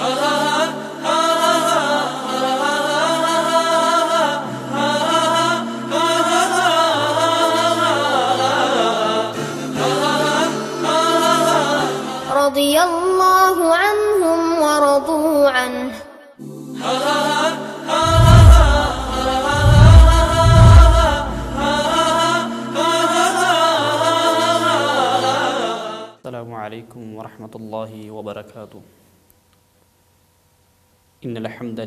رضي الله عنهم ورضوا عنه. السلام عليكم ورحمة الله وبركاته. إن الحمد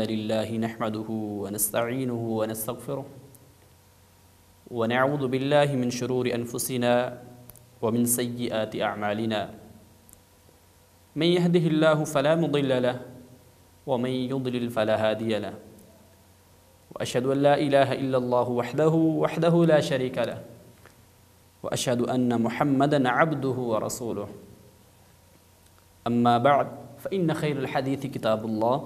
لله نحمده ونستعينه ونستغفره ونعوذ بالله من شرور أنفسنا ومن سيئات أعمالنا. من يهده الله فلا مضل له ومن يضلل فلا هادي له. وأشهد أن لا إله إلا الله وحده لا شريك له. وأشهد أن محمدًا عبده ورسوله. أما بعد فإن خير الحديث كتاب الله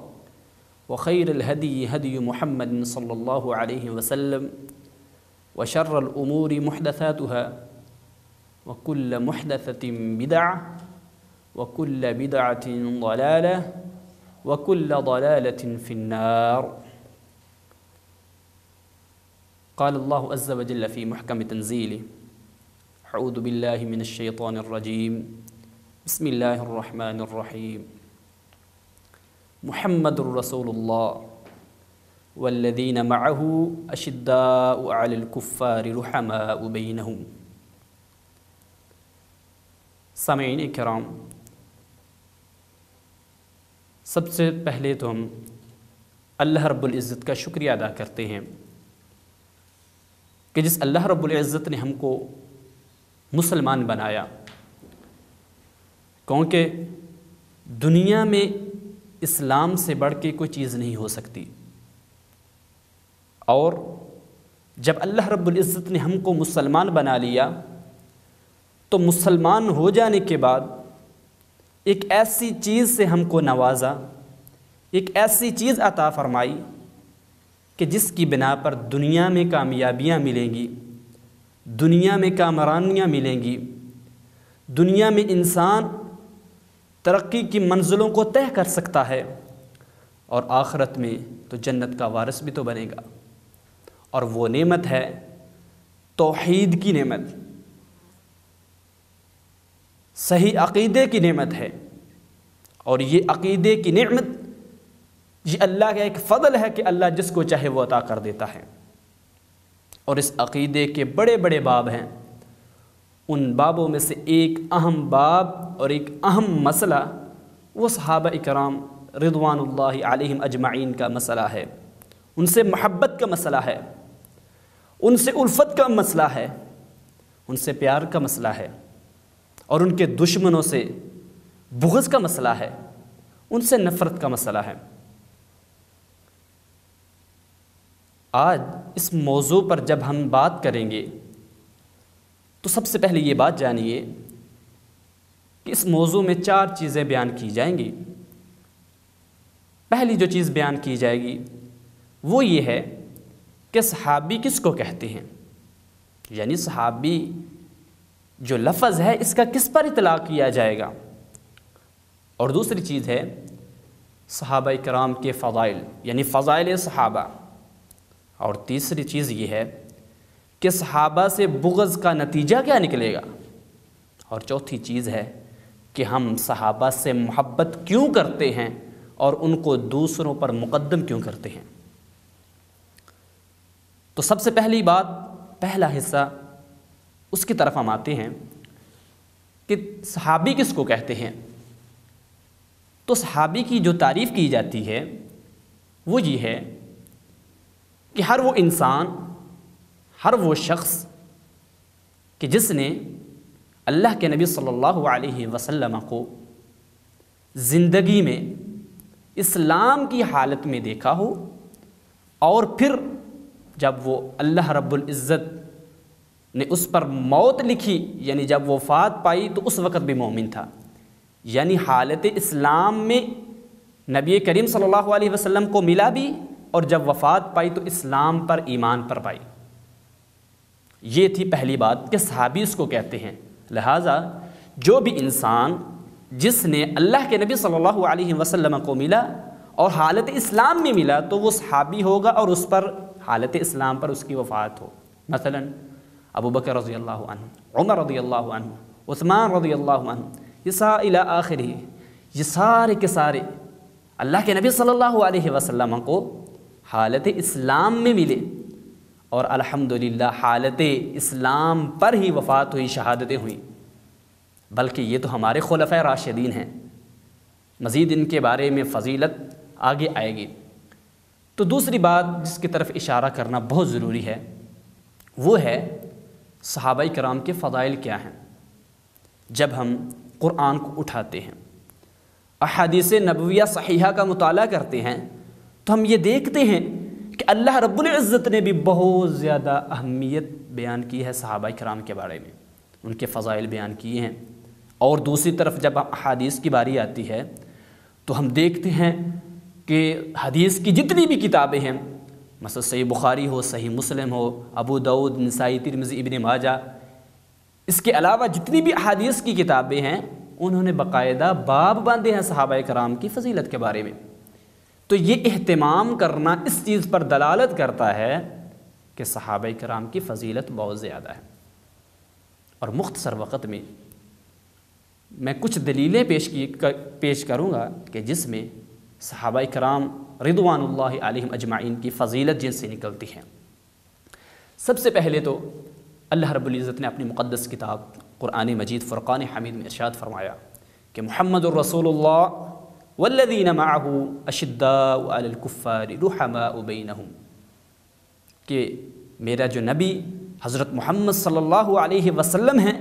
وخير الهدي هدي محمد صلى الله عليه وسلم وشر الأمور محدثاتها وكل محدثة بدعة وكل بدعة ضلالة وكل ضلالة في النار. قال الله عز وجل في محكم تنزيله: أعوذ بالله من الشيطان الرجيم. بسم الله الرحمن الرحيم. محمد رسول الله والذين معه أشداء على الكفار رحماء بينهم. سامعین کرام، سب سے پہلے تو ہم اللہ رب العزت کا شکریہ ادا کرتے ہیں کہ جس اللہ رب العزت نے ہم کو مسلمان بنایا، کیونکہ دنیا میں اسلام سے بڑھ کے کوئی چیز نہیں ہو سکتی، اور جب اللہ رب العزت نے ہم کو مسلمان بنا لیا تو مسلمان ہو جانے کے بعد ایک ایسی چیز سے ہم کو نوازا، ایک ایسی چیز عطا فرمائی کہ جس کی بنا پر دنیا میں کامیابیاں ملیں گی، دنیا میں کامرانیاں ملیں گی، دنیا میں انسان ترقی کی منزلوں کو طے کر سکتا ہے، اور آخرت میں تو جنت کا وارث بھی تو بنے گا۔ اور وہ نعمت ہے توحید کی نعمت، صحیح عقیدے کی نعمت ہے، اور یہ عقیدے کی نعمت یہ اللہ کا ایک فضل ہے کہ اللہ جس کو چاہے وہ عطا کر دیتا ہے۔ اور اس عقیدے کے بڑے بڑے باب ہیں، ان بابوں میں سے ایک اہم باب اور ایک اہم مسئلہ وہ صحابہ اکرام رضوان اللہ علیہم اجمعین کا مسئلہ ہے، ان سے محبت کا مسئلہ ہے، ان سے الفت کا مسئلہ ہے، ان سے پیار کا مسئلہ ہے، اور ان کے دشمنوں سے بغض کا مسئلہ ہے، ان سے نفرت کا مسئلہ ہے۔ آج اس موضوع پر جب ہم بات کریں گے تو سب سے پہلے یہ بات جانیے کہ اس موضوع میں 4 چیزیں بیان کی جائیں گی۔ پہلی جو چیز بیان کی جائے گی وہ یہ ہے کہ صحابی کس کو کہتے ہیں، یعنی صحابی جو لفظ ہے اس کا کس پر اطلاق کیا جائے گا، اور دوسری چیز ہے صحابہ کرام کے فضائل یعنی فضائل صحابہ، اور تیسری چیز یہ ہے کہ صحابہ سے بغض کا نتیجہ کیا نکلے گا، اور چوتھی چیز ہے کہ ہم صحابہ سے محبت کیوں کرتے ہیں اور ان کو دوسروں پر مقدم کیوں کرتے ہیں۔ تو سب سے پہلی بات، پہلا حصہ اس کی طرف ہم آتے ہیں کہ صحابی کس کو کہتے ہیں۔ تو صحابی کی جو تعریف کی جاتی ہے وہ یہ ہے کہ ہر وہ انسان، ہر وہ شخص کہ جس نے اللہ کے نبی صلی اللہ علیہ وسلم کو زندگی میں اسلام کی حالت میں دیکھا ہو، اور پھر جب وہ اللہ رب العزت نے اس پر موت لکھی، یعنی جب وفات پائی تو اس وقت بھی مومن تھا، یعنی حالت اسلام میں نبی کریم صلی اللہ علیہ وسلم کو ملا بھی، اور جب وفات پائی تو اسلام پر ایمان پر پائی۔ یہ تھی پہلی بات کہ صحابی اس کو کہتے ہیں۔ لہٰذا جو بھی انسان جس نے اللہ کے نبی صلی اللہ علیہ وسلم کو ملا اور حالت اسلام میں ملا تو وہ صحابی ہوگا اور اس پر حالت اسلام پر اس کی وفات ہو. مثلا ابو بکر رضی اللہ عنہ، عمر رضی اللہ عنہ، عثمان رضی اللہ عنہ، الی آخری، یہ سارے کے سارے اللہ کے نبی صلی اللہ علیہ وسلم کو حالت اسلام میں ملے اور الحمدللہ حالت اسلام پر ہی وفات ہوئی، شہادتیں ہوئیں. بلکہ یہ تو ہمارے خلفۂ راشدین ہیں، مزید ان کے بارے میں فضیلت آگے آئے گی. تو دوسری بات جس کی طرف اشارہ کرنا بہت ضروری ہے وہ ہے صحابہ کرام کے فضائل کیا ہیں. جب ہم قرآن کو اٹھاتے ہیں، احادیث نبویہ صحیحہ کا مطالعہ کرتے ہیں تو ہم یہ دیکھتے ہیں کہ اللہ رب العزت نے بھی بہت زیادہ اہمیت بیان کی ہے صحابہ کرام کے بارے میں، ان کے فضائل بیان کیے ہیں. اور دوسری طرف جب احادیث کی باری آتی ہے تو ہم دیکھتے ہیں کہ حدیث کی جتنی بھی کتابیں ہیں، مثلا صحیح بخاری ہو، صحیح مسلم ہو، ابو داؤد، نسائی، ترمذی، ابن ماجہ، اس کے علاوہ جتنی بھی احادیث کی کتابیں ہیں انہوں نے باقاعدہ باب باندھے ہیں صحابہ کرام کی فضیلت کے بارے میں. تو یہ اہتمام کرنا اس چیز پر دلالت کرتا ہے کہ صحابہ کرام کی فضیلت بہت زیادہ ہے. اور مختصر وقت میں کچھ دلیلیں پیش کروں گا کہ جس میں صحابہ کرام رضوان اللہ علیہم اجمعین کی فضیلت جن سے نکلتی ہے. سب سے پہلے تو اللہ رب العزت نے اپنی مقدس کتاب قرآن مجید فرقان حمید میں ارشاد فرمایا کہ محمد الرسول اللہ والذین معہ اشداء علی الکفار رحماء بینہم، کہ میرا جو نبی حضرت محمد صلی اللہ علیہ وسلم ہیں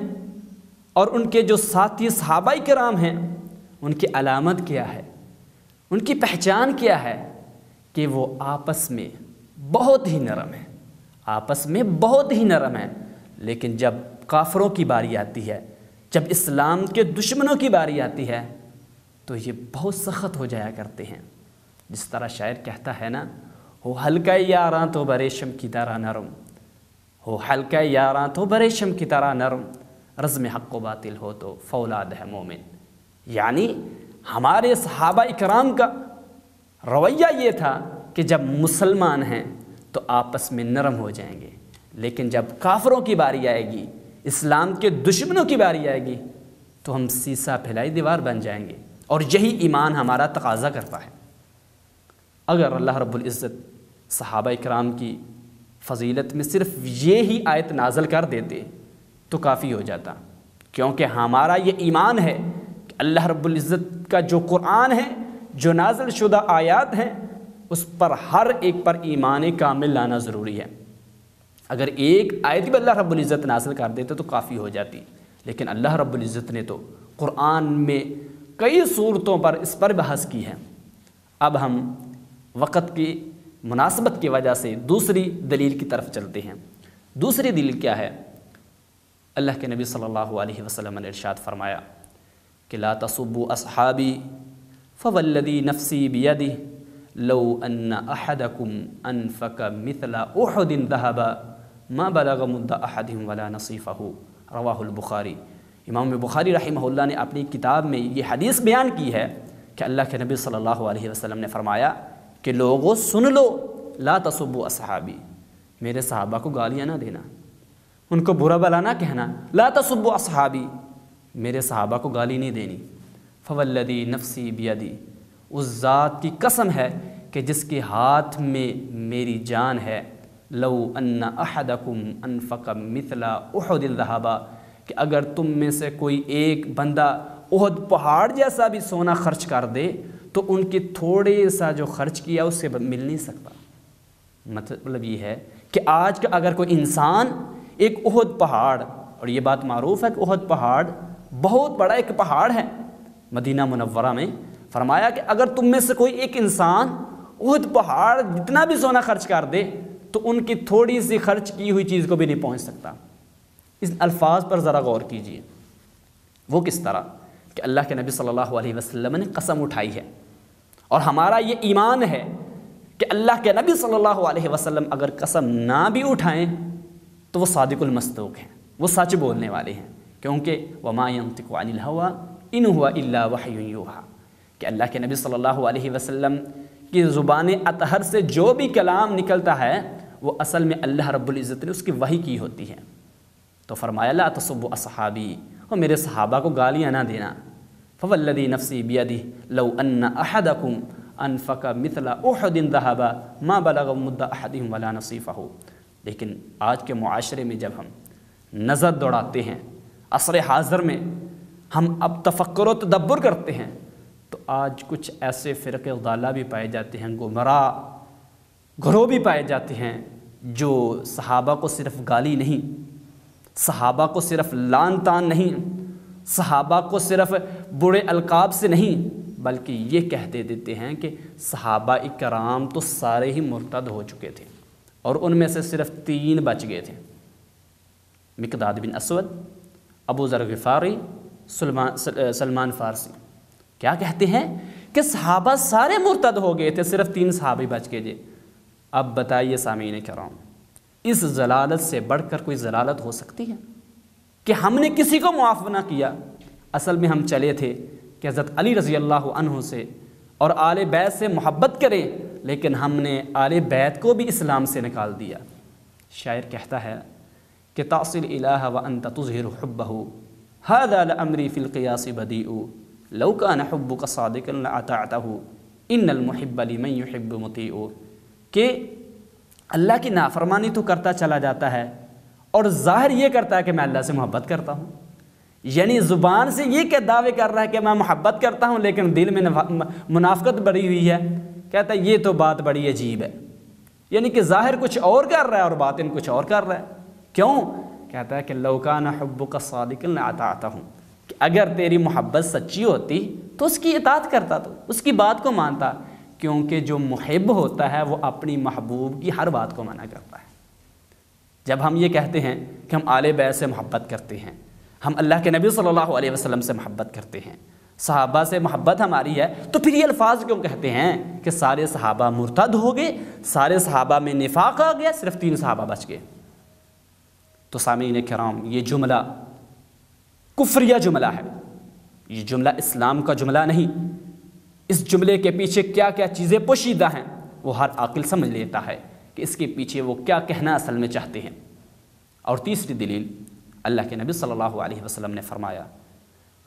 اور ان کے جو ساتھی صحابہ کرام ہیں ان کی علامت کیا ہے، ان کی پہچان کیا ہے کہ وہ آپس میں بہت ہی نرم ہیں، آپس میں بہت ہی نرم ہیں. لیکن جب کافروں کی باری آتی ہے، جب اسلام کے دشمنوں کی باری آتی ہے تو یہ بہت سخت ہو جایا کرتے ہیں. جس طرح شاعر کہتا ہے نا، ہو ہلکا یاراں تو بریشم کی طرح نرم، ہو ہلکا یاراں تو بریشم کی طرح نرم، رزم حق و باطل ہو تو فولاد ہے مومن. یعنی ہمارے صحابہ اکرام کا رویہ یہ تھا کہ جب مسلمان ہیں تو آپس میں نرم ہو جائیں گے، لیکن جب کافروں کی باری آئے گی، اسلام کے دشمنوں کی باری آئے گی تو ہم سیسا پھیلائی دیوار بن جائیں گے. اور یہی ایمان ہمارا تقاضا کرتا ہے. اگر اللہ رب العزت صحابہ کرام کی فضیلت میں صرف یہی آیت نازل کر دیتے تو کافی ہو جاتا، کیونکہ ہمارا یہ ایمان ہے کہ اللہ رب العزت کا جو قرآن ہے، جو نازل شدہ آیات ہیں، اس پر ہر ایک پر ایمان کامل لانا ضروری ہے. اگر ایک آیت بھی اللہ رب العزت نازل کر دیتے تو کافی ہو جاتی، لیکن اللہ رب العزت نے تو قرآن میں کئی صورتوں پر اس پر بحث کی ہے. اب ہم وقت کی مناسبت کی وجہ سے دوسری دلیل کی طرف چلتے ہیں. دوسری دلیل کیا ہے؟ اللہ کے نبی صلی اللہ علیہ وسلم نے ارشاد فرمایا کہ لا تسبوا اصحابی فوالذی نفسی بیدہ لو ان احدکم انفق مثل احد ذهبا ما بلغ مد احدهم ولا نصیفہ، رواہ البخاری. امام بخاری رحمہ اللہ نے اپنی کتاب میں یہ حدیث بیان کی ہے کہ اللہ کے نبی صلی اللہ علیہ وسلم نے فرمایا کہ لوگوں سن لو، لا تسبوا اصحابی، میرے صحابہ کو گالیاں نہ دینا، ان کو برا بلا نہ کہنا. لا تسبوا اصحابی، میرے صحابہ کو گالی نہیں دینی. فوالذی نفسی بیدی، اس ذات کی قسم ہے کہ جس کے ہاتھ میں میری جان ہے، لو ان احدکم انفق مثل احد ذهبا، کہ اگر تم میں سے کوئی ایک بندہ احد پہاڑ جیسا بھی سونا خرچ کر دے تو ان کی تھوڑے سا جو خرچ کیا اس سے مل نہیں سکتا. مطلب یہ ہے کہ آج کا اگر کوئی انسان ایک احد پہاڑ، اور یہ بات معروف ہے کہ احد پہاڑ بہت بڑا ایک پہاڑ ہے مدینہ منورہ میں، فرمایا کہ اگر تم میں سے کوئی ایک انسان احد پہاڑ جتنا بھی سونا خرچ کر دے تو ان کی تھوڑی سی خرچ کی ہوئی چیز کو بھی نہیں پہنچ سکتا. اس الفاظ پر ذرا غور کیجئے. وہ کس طرح کہ اللہ کے نبی صلی اللہ علیہ وسلم نے قسم اٹھائی ہے، اور ہمارا یہ ایمان ہے کہ اللہ کے نبی صلی اللہ علیہ وسلم اگر قسم نہ بھی اٹھائیں تو وہ صادق المصدوق ہیں، وہ سچ بولنے والے ہیں، کیونکہ وما ينطق عن الهوى ان ہوا الا وحی یوحا، کہ اللہ کے نبی صلی اللہ علیہ وسلم کی زبان اطہر سے جو بھی کلام نکلتا ہے وہ اصل میں اللہ رب العزت نے اس کی وحی کی ہوتی ہے۔ تو فرمایا لا تسبوا اصحابی، اور میرے صحابہ کو گالیاں نہ دینا۔ فوالذی نفسی بیدہ لو ان احدکم انفق مثل احد ذہبا ما بلغ مد احدہم ولا نصیفہ۔ لیکن آج کے معاشرے میں جب ہم نظر دوڑاتے ہیں، عصر حاضر میں ہم اب تفکر و تدبر کرتے ہیں، تو آج کچھ ایسے فرقے ضالہ بھی پائے جاتے ہیں، گمراہ گروہ بھی پائے جاتے ہیں، جو صحابہ کو صرف گالی نہیں، صحابہ کو صرف لعن طعن نہیں، صحابہ کو صرف برے القاب سے نہیں، بلکہ یہ کہتے دیتے ہیں کہ صحابہ اکرام تو سارے ہی مرتد ہو چکے تھے، اور ان میں سے صرف 3 بچ گئے تھے، مقداد بن اسود، ابو ذر غفاری، سلمان فارسی۔ کیا کہتے ہیں کہ صحابہ سارے مرتد ہو گئے تھے، صرف 3 صحابی بچ گئے تھے۔ اب بتائیے سامعین کرام، اس ضلالت سے بڑھ کر کوئی ضلالت ہو سکتی ہے کہ ہم نے کسی کو معاف نہ کیا؟ اصل میں ہم چلے تھے کہ حضرت علی رضی اللہ عنہ سے اور آل بیت سے محبت کریں، لیکن ہم نے آل بیت کو بھی اسلام سے نکال دیا۔ شاعر کہتا ہے کہ تعصی الالہ وانت تظہر حبہ ھذا لامری فی القیاس بدیء لو کان حبک صادقا لاطعتہ ان المحب لمن یحب مطیع، کہ اللہ کی نافرمانی تو کرتا چلا جاتا ہے اور ظاہر یہ کرتا ہے کہ میں اللہ سے محبت کرتا ہوں، یعنی زبان سے یہ کہ دعوے کر رہا ہے کہ میں محبت کرتا ہوں، لیکن دل میں منافقت بڑی ہوئی ہے۔ کہتا ہے یہ تو بات بڑی عجیب ہے، یعنی کہ ظاہر کچھ اور کر رہا ہے اور باطن کچھ اور کر رہا ہے۔ کیوں؟ کہتا ہے کہ لو کان حبک صادقا لاطعتہ، کہ اگر تیری محبت سچی ہوتی تو اس کی اطاعت کرتا، تو اس کی بات کو مانتا، کیونکہ جو محب ہوتا ہے وہ اپنی محبوب کی ہر بات کو منع کرتا ہے۔ جب ہم یہ کہتے ہیں کہ ہم آل بیت سے محبت کرتے ہیں، ہم اللہ کے نبی صلی اللہ علیہ وسلم سے محبت کرتے ہیں، صحابہ سے محبت ہماری ہے، تو پھر یہ الفاظ کیوں کہتے ہیں کہ سارے صحابہ مرتد ہو گئے، سارے صحابہ میں نفاق آ گیا، صرف 3 صحابہ بچ گئے؟ تو سامعین کرام، یہ جملہ کفریہ جملہ ہے، یہ جملہ اسلام کا جملہ نہیں۔ اس جملے کے پیچھے کیا کیا چیزیں پوشیدہ ہیں وہ ہر عاقل سمجھ لیتا ہے کہ اس کے پیچھے وہ کیا کہنا اصل میں چاہتے ہیں۔ اور تیسری دلیل، اللہ کے نبی صلی اللہ علیہ وسلم نے فرمایا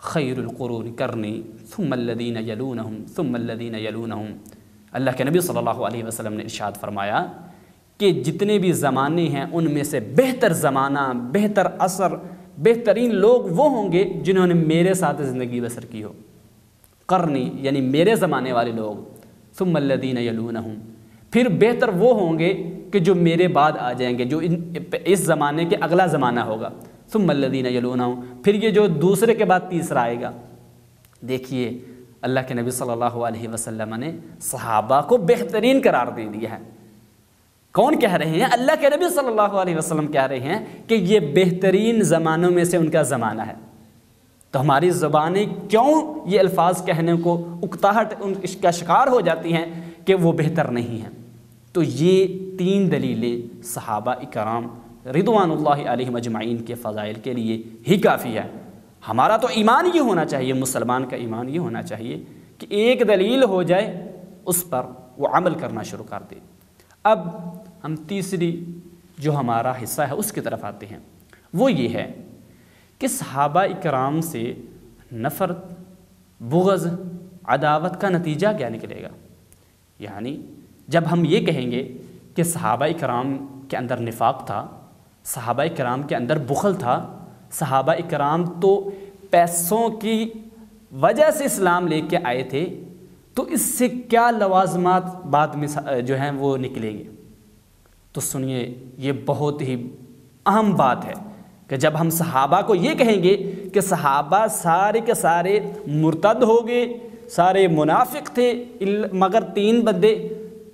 خیر القرون کرنی ثم الذین یلونہم ثم الذین یلونہم۔ اللہ کے نبی صلی اللہ علیہ وسلم نے ارشاد فرمایا کہ جتنے بھی زمانے ہیں ان میں سے بہتر زمانہ، بہتر عصر، بہترین لوگ وہ ہوں گے جنہوں نے میرے ساتھ زندگی بسر کی ہو۔ قرنی یعنی میرے زمانے والے لوگ، ثم الذین یلونہم، پھر بہتر وہ ہوں گے کہ جو میرے بعد آ جائیں گے، جو اس زمانے کے اگلا زمانہ ہوگا، ثم الذین یلونہم، پھر یہ جو دوسرے کے بعد تیسرا آئے گا۔ دیکھیے اللہ کے نبی صلی اللہ علیہ وسلم نے صحابہ کو بہترین قرار دے دیا ہے۔ کون کہہ رہے ہیں؟ اللہ کے نبی صلی اللہ علیہ وسلم کہہ رہے ہیں کہ یہ بہترین زمانوں میں سے ان کا زمانہ ہے۔ تو ہماری زبانیں کیوں یہ الفاظ کہنے کو اکتاہٹ اس کا شکار ہو جاتی ہیں کہ وہ بہتر نہیں ہیں؟ تو یہ 3 دلیلیں صحابہ اکرام رضوان اللہ علیہم اجمعین کے فضائل کے لیے ہی کافی ہے۔ ہمارا تو ایمان یہ ہونا چاہیے، مسلمان کا ایمان یہ ہونا چاہیے کہ ایک دلیل ہو جائے اس پر وہ عمل کرنا شروع کر دے۔ اب ہم تیسری جو ہمارا حصہ ہے اس کی طرف آتے ہیں، وہ یہ ہے کہ صحابہ اکرام سے نفرت، بغض، عداوت کا نتیجہ کیا نکلے گا؟ یعنی جب ہم یہ کہیں گے کہ صحابہ اکرام کے اندر نفاق تھا، صحابہ اکرام کے اندر بخل تھا، صحابہ اکرام تو پیسوں کی وجہ سے اسلام لے کے آئے تھے، تو اس سے کیا لوازمات بعد میں جو ہیں وہ نکلیں گے؟ تو سنیے، یہ بہت ہی اہم بات ہے کہ جب ہم صحابہ کو یہ کہیں گے کہ صحابہ سارے کے سارے مرتد ہو گئے، سارے منافق تھے مگر 3 بندے،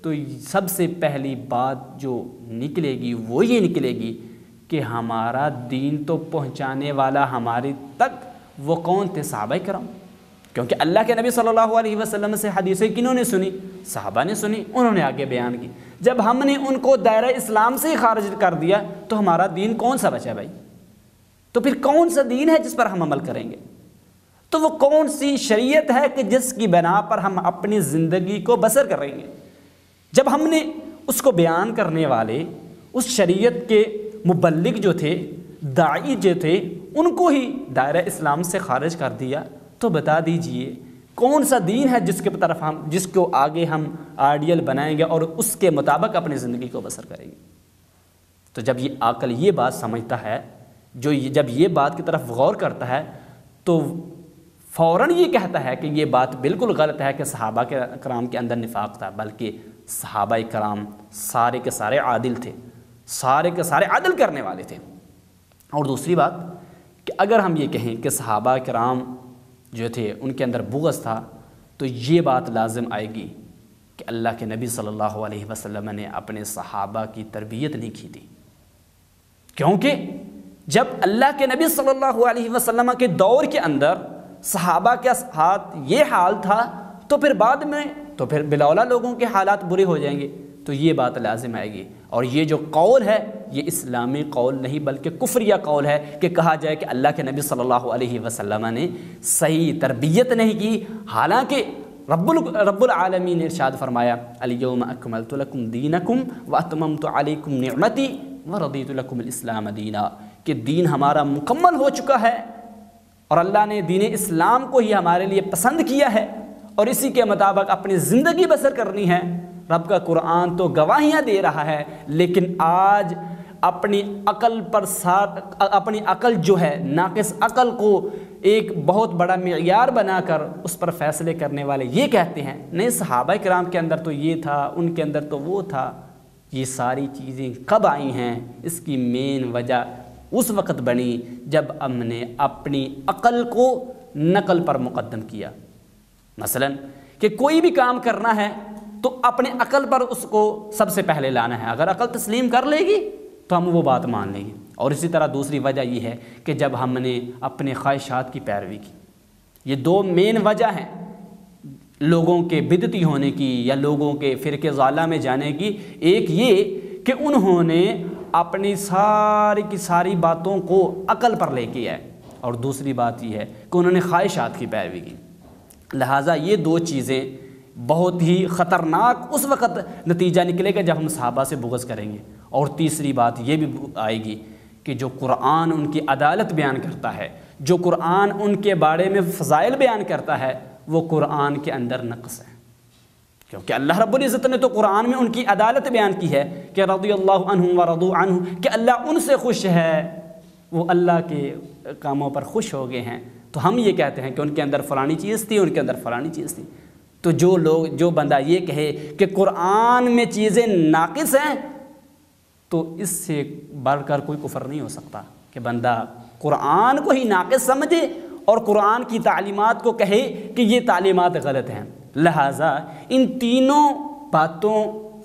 تو سب سے پہلی بات جو نکلے گی وہ یہ نکلے گی کہ ہمارا دین تو پہنچانے والا ہماری تک وہ کون تھے؟ صحابہ کرام۔ کیونکہ اللہ کے نبی صلی اللہ علیہ وسلم سے حدیثیں کنہوں نے سنی؟ صحابہ نے سنی، انہوں نے آگے بیان کی۔ جب ہم نے ان کو دائرہ اسلام سے ہی خارج کر دیا تو ہمارا دین کون سا بچا بھائی؟ تو پھر کون سا دین ہے جس پر ہم عمل کریں گے؟ تو وہ کون سی شریعت ہے کہ جس کی بنا پر ہم اپنی زندگی کو بسر کریں گے؟ جب ہم نے اس کو بیان کرنے والے، اس شریعت کے مبلغ جو تھے، داعی جو تھے، ان کو ہی دائرہ اسلام سے خارج کر دیا، تو بتا دیجئے کون سا دین ہے جس کو آگے ہم آئیڈیل بنائیں گے اور اس کے مطابق اپنی زندگی کو بسر کریں گے؟ تو جب یہ عقل یہ بات سمجھتا ہے، جب یہ بات کی طرف غور کرتا ہے، تو فوراً یہ کہتا ہے کہ یہ بات بالکل غلط ہے کہ صحابہ کرام کے اندر نفاق تھا، بلکہ صحابہ کرام سارے کے سارے عادل تھے، سارے کے سارے عدل کرنے والے تھے۔ اور دوسری بات کہ اگر ہم یہ کہیں کہ صحابہ کرام جو تھے ان کے اندر بغض تھا، تو یہ بات لازم آئے گی کہ اللہ کے نبی صلی اللہ علیہ وسلم نے اپنے صحابہ کی تربیت نہیں کی تھی، کیونکہ جب اللہ کے نبی صلی اللہ علیہ وسلم کے دور کے اندر صحابہ کے ساتھ یہ حال تھا، تو پھر بعد میں تو پھر بلاولا لوگوں کے حالات برے ہو جائیں گے، تو یہ بات لازم آئے گی۔ اور یہ جو قول ہے یہ اسلامی قول نہیں بلکہ کفریہ قول ہے کہ کہا جائے کہ اللہ کے نبی صلی اللہ علیہ وسلم نے صحیح تربیت نہیں کی، حالانکہ رب العالمین نے ارشاد فرمایا الیوم اکملت لکم دینکم واتممت علیکم نعمتی ورضیت لکم الاسلام دینا، کہ دین ہمارا مکمل ہو چکا ہے اور اللہ نے دین اسلام کو ہی ہمارے لیے پسند کیا ہے اور اسی کے مطابق اپنی زندگی بسر کرنی ہے۔ رب کا قرآن تو گواہیاں دے رہا ہے، لیکن آج اپنی عقل جو ہے، ناقص عقل کو ایک بہت بڑا معیار بنا کر اس پر فیصلے کرنے والے یہ کہتے ہیں نہیں صحابہ کرام کے اندر تو یہ تھا، ان کے اندر تو وہ تھا۔ یہ ساری چیزیں کب آئی ہیں؟ اس کی مین وجہ اس وقت بنی جب ہم نے اپنی عقل کو نقل پر مقدم کیا۔ مثلا کہ کوئی بھی کام کرنا ہے تو اپنے عقل پر اس کو سب سے پہلے لانا ہے، اگر عقل تسلیم کر لے گی تو ہم وہ بات مان لیں گے۔ اور اسی طرح دوسری وجہ یہ ہے کہ جب ہم نے اپنے خواہشات کی پیروی کی۔ یہ دو مین وجہ ہیں لوگوں کے بدعتی ہونے کی یا لوگوں کے فرقے ضالہ میں جانے کی۔ ایک یہ کہ انہوں نے اپنی ساری کی ساری باتوں کو عقل پر لے کے آئے، اور دوسری بات یہ ہے کہ انہوں نے خواہشات کی پیروی کی۔ لہٰذا یہ دو چیزیں بہت ہی خطرناک اس وقت نتیجہ نکلے گا جب ہم صحابہ سے بغض کریں گے۔ اور تیسری بات یہ بھی آئے گی کہ جو قرآن ان کی عدالت بیان کرتا ہے، جو قرآن ان کے بارے میں فضائل بیان کرتا ہے، وہ قرآن کے اندر نقص ہے، کیونکہ اللہ رب العزت نے تو قرآن میں ان کی عدالت بیان کی ہے کہ رضی اللہ عنہم ورضوا عنہ، کہ اللہ ان سے خوش ہے، وہ اللہ کے کاموں پر خوش ہو گئے ہیں۔ تو ہم یہ کہتے ہیں کہ ان کے اندر فلانی چیز تھی، ان کے اندر فلانی چیز تھی۔ تو جو بندہ یہ کہے کہ قرآن میں چیزیں ناقص ہیں، تو اس سے بڑھ کر کوئی کفر نہیں ہو سکتا کہ بندہ قرآن کو ہی ناقص سمجھے اور قرآن کی تعلیمات کو کہے کہ یہ تعلیمات غلط ہیں۔ لہٰذا ان تینوں باتوں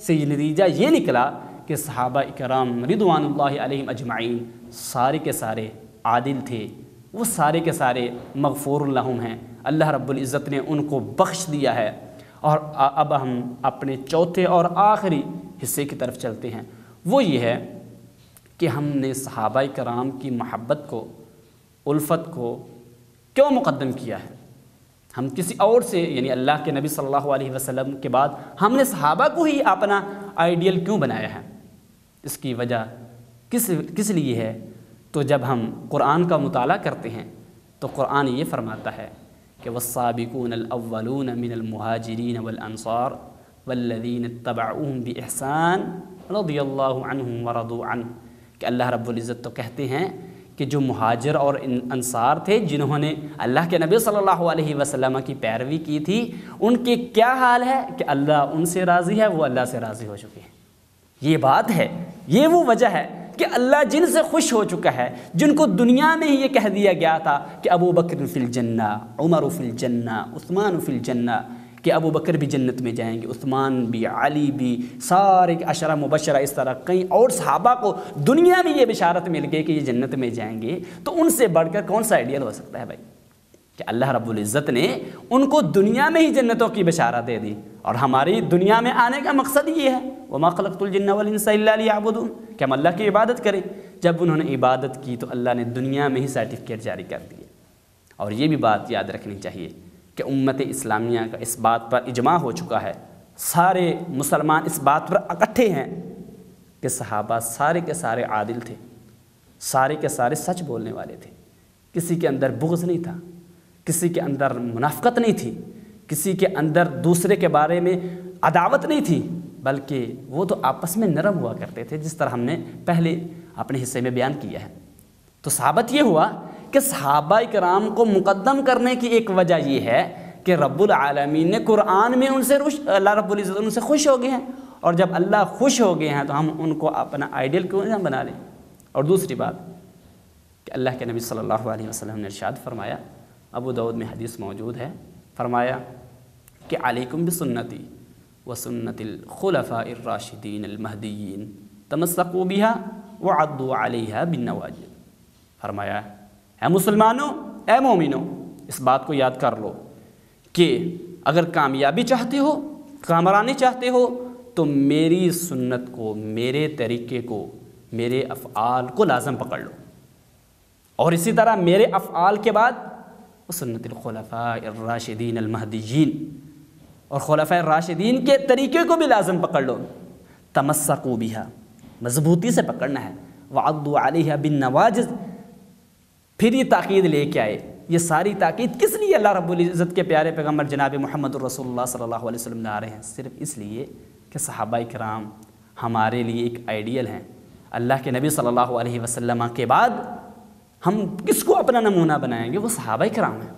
سے یہ نتیجہ یہ نکلا کہ صحابہ اکرام رضوان اللہ علیہم اجمعین سارے کے سارے عادل تھے، وہ سارے کے سارے مغفور لہم ہیں، اللہ رب العزت نے ان کو بخش دیا ہے۔ اور اب ہم اپنے چوتھے اور آخری حصے کی طرف چلتے ہیں، وہ یہ ہے کہ ہم نے صحابہ کرام کی محبت کو، الفت کو کیوں مقدم کیا ہے؟ ہم کسی اور سے یعنی اللہ کے نبی صلی اللہ علیہ وسلم کے بعد ہم نے صحابہ کو ہی اپنا آئیڈیل کیوں بنایا ہے؟ اس کی وجہ کس لیے ہے؟ تو جب ہم قرآن کا مطالعہ کرتے ہیں تو قرآن یہ فرماتا ہے کہ والسابقون الاولون من المہاجرین والانصار والذین اتبعوہم باحسان رضی اللہ عنہم ورضوا عنہ، کہ اللہ رب العزت تو کہتے ہیں کہ جو مہاجر اور انصار تھے جنہوں نے اللہ کے نبی صلی اللہ علیہ وسلم کی پیروی کی تھی، ان کے کیا حال ہے کہ اللہ ان سے راضی ہے، وہ اللہ سے راضی ہو چکے ہیں۔ یہ بات ہے، یہ وہ وجہ ہے کہ اللہ جن سے خوش ہو چکا ہے، جن کو دنیا میں ہی یہ کہہ دیا گیا تھا کہ ابو بکر فی الجنہ، عمر فی الجنہ، عثمان فی الجنہ، کہ ابو بکر بھی جنت میں جائیں گے، عثمان بھی، علی بھی، سارے عشرہ مبشرہ، اس طرح کئی اور صحابہ کو دنیا میں یہ بشارت مل گئی کہ یہ جنت میں جائیں گے، تو ان سے بڑھ کر کون سا آئیڈیل ہو سکتا ہے بھائی؟ کہ اللہ رب العزت نے ان کو دنیا میں ہی جنتوں کی بشارت دے دی، اور ہماری دنیا میں آنے کا مقصد یہ ہے وَمَا خَلَقْتُ الْجِنَّ وَالْإِنسَ إِلَّا لِيَعْبُدُونَ، کہ ہم اللہ کی عبادت کریں۔ جب انہوں نے عبادت کی تو اللہ نے دنیا میں ہی سرٹیفکیٹ جاری کر دیے، اور یہ بھی بات یاد رکھنی چاہیے کہ امت اسلامیہ کا اس بات پر اجماع ہو چکا ہے، سارے مسلمان اس بات پر اکٹھے ہیں کہ صحابہ سارے کے سارے عادل تھے، سارے کے سارے سچ بولنے والے تھے، کسی کے اندر بغض نہیں تھا، کسی کے اندر منافقت نہیں تھی، کسی کے اندر دوسرے کے بارے میں عداوت نہیں تھی، بلکہ وہ تو آپس میں نرم ہوا کرتے تھے، جس طرح ہم نے پہلے اپنے حصے میں بیان کیا ہے۔ تو ثابت یہ ہوا کہ صحابہ کرام کو مقدم کرنے کی ایک وجہ یہ ہے کہ رب العالمین نے قرآن میں اللہ رب العزت ان سے خوش ہو گئے ہیں، اور جب اللہ خوش ہو گئے ہیں تو ہم ان کو اپنا آئیڈیل کیوں نہ بنا لیں۔ اور دوسری بات کہ اللہ کے نبی صلی اللہ علیہ وسلم نے ارشاد فرمایا، ابو داؤد میں حدیث موجود ہے، فرمایا کہ علیکم بسنتی وسنت الخلفاء الراشدین المہدیین تمسکوا بها وعضوا علیہا بالنواجذ۔ فرمایا اے مسلمانوں، اے مومنوں، اس بات کو یاد کر لو کہ اگر کامیابی چاہتے ہو، کامرانی چاہتے ہو، تو میری سنت کو، میرے طریقے کو، میرے افعال کو لازم پکڑ لو، اور اسی طرح میرے افعال کے بعد سنت الخلفاء الراشدین المہدیین، اور خلفاء الراشدین کے طریقے کو بھی لازم پکڑ لو، تمسکوا بہا، مضبوطی سے پکڑنا ہے، وعضوا علیہا بالنواجذ۔ پھر یہ تاکید لے کے آئے، یہ ساری تاکید کس لیے اللہ رب العزت کے پیارے پیغمبر جناب محمد الرسول اللہ صلی اللہ علیہ وسلم لا رہے ہیں؟ صرف اس لیے کہ صحابہ کرام ہمارے لیے ایک آئیڈیل ہیں۔ اللہ کے نبی صلی اللہ علیہ وسلم کے بعد ہم کس کو اپنا نمونہ بنائیں گے؟ وہ صحابہ کرام ہیں۔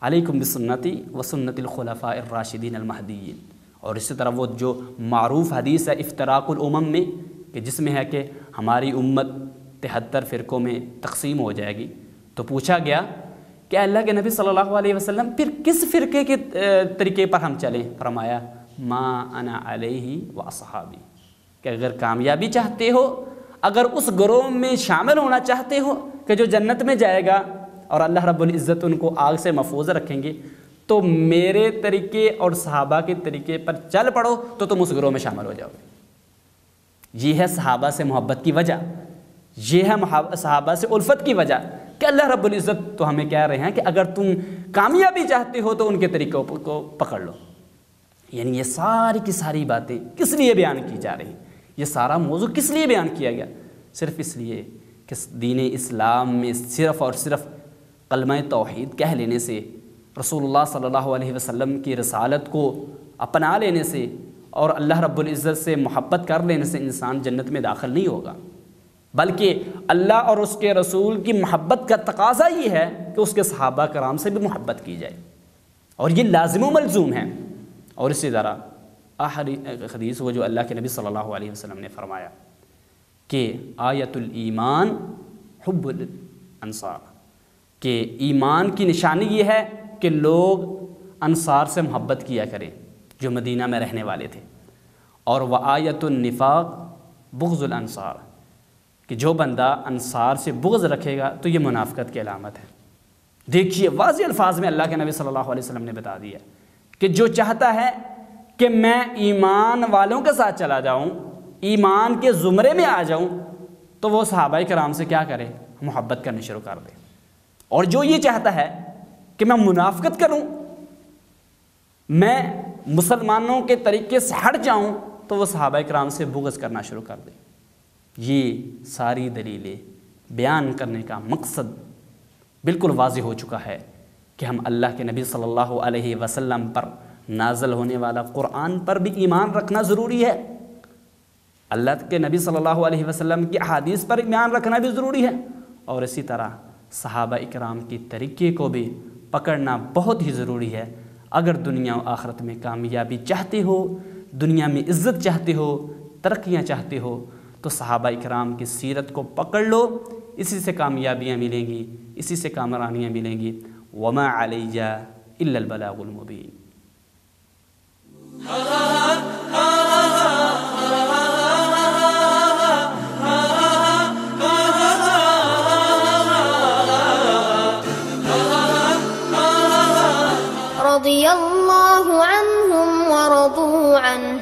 علیکم بسنتی وسنت الخلفاء الراشدین المہدیین۔ اور اسی طرح وہ جو معروف حدیث ہے افتراق الامم میں، کہ جس میں ہے کہ ہماری امت 73 فرقوں میں تقسیم ہو جائے گی، تو پوچھا گیا کہ اللہ کے نبی صلی اللہ علیہ وسلم پھر کس فرقے کے طریقے پر ہم چلیں؟ فرمایا ما انا علیہ و اصحابی، کہ اگر کامیابی چاہتے ہو، اگر اس گروہ میں شامل ہونا چاہتے ہو کہ جو جنت میں جائے گا اور اللہ رب العزت ان کو آگ سے محفوظ رکھیں گے، تو میرے طریقے اور صحابہ کے طریقے پر چل پڑو تو تم اس گروہ میں شامل ہو جاؤ گے۔ یہ ہے صحابہ سے محبت کی وجہ، یہ ہے صحابہ سے الفت کی وجہ، کہ اللہ رب العزت تو ہمیں کہہ رہے ہیں کہ اگر تم کامیابی چاہتے ہو تو ان کے طریقوں کو پکڑ لو۔ یعنی یہ ساری کی ساری باتیں کس لیے بیان کی جا رہی ہیں؟ یہ سارا موضوع کس لیے بیان کیا گیا؟ صرف اس لیے کہ دین اسلام میں صرف اور صرف کلمہ توحید کہہ لینے سے، رسول اللہ صلی اللہ علیہ وسلم کی رسالت کو اپنا لینے سے اور اللہ رب العزت سے محبت کر لینے سے انسان جنت میں داخل نہیں ہوگا، بلکہ اللہ اور اس کے رسول کی محبت کا تقاضا یہ ہے کہ اس کے صحابہ کرام سے بھی محبت کی جائے، اور یہ لازم و ملزوم ہے۔ اور اسی طرح حدیث وہ جو اللہ کے نبی صلی اللہ علیہ وسلم نے فرمایا کہ آیت الایمان حب الانصار، کہ ایمان کی نشانی یہ ہے کہ لوگ انصار سے محبت کیا کریں جو مدینہ میں رہنے والے تھے، اور وآیت النفاق بغض الانصار، کہ جو بندہ انصار سے بغض رکھے گا تو یہ منافقت کی علامت ہے۔ دیکھیے واضح الفاظ میں اللہ کے نبی صلی اللہ علیہ وسلم نے بتا دیا کہ جو چاہتا ہے کہ میں ایمان والوں کے ساتھ چلا جاؤں، ایمان کے زمرے میں آ جاؤں، تو وہ صحابہ کرام سے کیا کرے؟ محبت کرنی شروع کر دے۔ اور جو یہ چاہتا ہے کہ میں منافقت کروں، میں مسلمانوں کے طریقے سے ہٹ جاؤں، تو وہ صحابہ کرام سے بغض کرنا شروع کر دے۔ یہ ساری دلیلیں بیان کرنے کا مقصد بالکل واضح ہو چکا ہے کہ ہم اللہ کے نبی صلی اللہ علیہ وسلم پر نازل ہونے والا قرآن پر بھی ایمان رکھنا ضروری ہے، اللہ کے نبی صلی اللہ علیہ وسلم کی احادیث پر ایمان رکھنا بھی ضروری ہے، اور اسی طرح صحابہ اکرام کی طریقے کو بھی پکڑنا بہت ہی ضروری ہے۔ اگر دنیا و آخرت میں کامیابی چاہتے ہو، دنیا میں عزت چاہتے ہو، ترقیاں چاہتے ہو، تو صحابہ اکرام کی سیرت کو پکڑ لو، اسی سے کامیابیاں ملیں گی، اسی سے کامرانیاں ملیں گی۔ وما علیہ الا البلاغ المبین۔ رضی اللہ عنہم ورضوا عنہ۔